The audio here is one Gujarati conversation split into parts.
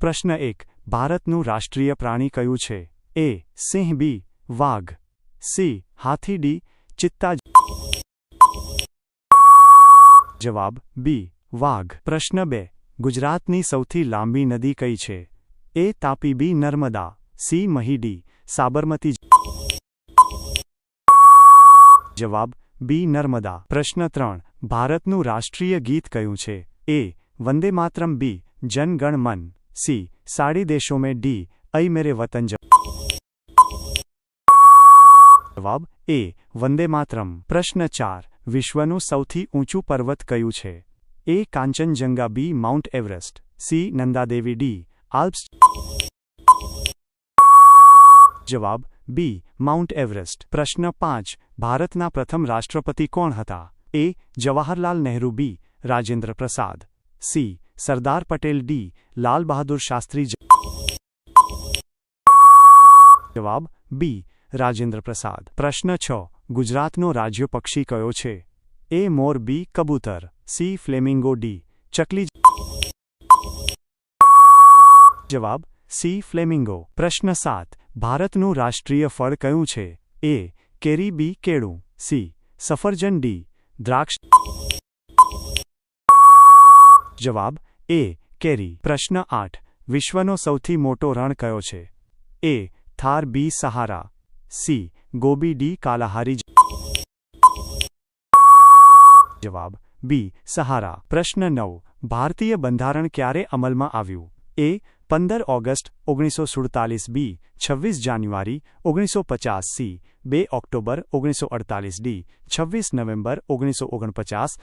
પ્રશ્ન 1. ભારતનું રાષ્ટ્રીય પ્રાણી કયું છે? એ. સિંહ, બી. વાઘ, સી. હાથી, ડી. ચિત્તા. જવાબ બી. વાઘ. પ્રશ્ન 2. ગુજરાતની સૌથી લાંબી નદી કઈ છે? એ. તાપી, બી. નર્મદા, સી. મહી, ડી. સાબરમતી. જવાબ બી. નર્મદા. પ્રશ્ન 3. ભારતનું રાષ્ટ્રીય ગીત કયું છે? એ. વંદે માતરમ, બી. જન ગણ મન, સી. સાડે દેશોं में, ડી. ऐ मेरे वतन જવાબ એ. વંદે માતરમ. પ્રશ્ન 4. વિશ્વનું સૌથી ઊંચું પર્વત કયું છે? A. Kanchenjunga, B. Mount Everest, C. Nanda Devi, D. Alps. જવાબ બી. Mount Everest. પ્રશ્ન 5. ભારતના પ્રથમ રાષ્ટ્રપતિ કોણ હતા? એ. જવાહરલાલ નહેરુ, બી. રાજેન્દ્ર પ્રસાદ, સી. સરદાર પટેલ, ડી. લાલ બહાદુર શાસ્ત્રી. જવાબ બી. રાજેન્દ્ર પ્રસાદ. પ્રશ્ન 6. ગુજરાતનો રાજ્ય પક્ષી કયો છે? એ. મોર, બી. કબૂતર, સી. Flamingo, D. ચકલી. જવાબ સી. ફ્લેમિંગો. પ્રશ્ન 7. ભારતનું રાષ્ટ્રીય ફળ કયું છે? એ. કેરી, બી. કેળું, સી. સફરજન, ડી. દ્રાક્ષ. જવાબ એ. કેરી. પ્રશ્ન 8. વિશ્વનો સૌથી મોટો રણ કયો છે? એ. થાર, બી. સહારા, સી. ગોબી, ડી. કાલાહારી. જવાબ બી. સહારા. પ્રશ્ન 9. ભારતીય બંધારણ ક્યારે અમલમાં આવ્યું? એ. 15 ઓગસ્ટ 1947, બી. 26 જાન્યુઆરી 1950, સી. 2 October 1948, D. 26 નવેમ્બર 1949.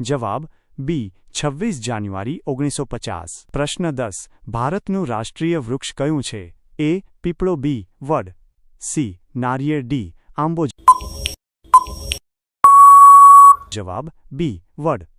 જવાબ બી. 26 જાન્યુઆરી 1950. પ્રશ્ન 10. ભારતનું રાષ્ટ્રીય વૃક્ષ કયું છે? એ. પીપળો, બી. વડ, સી. નારિયેળ, ડી. આંબો. જવાબ બી. વડ.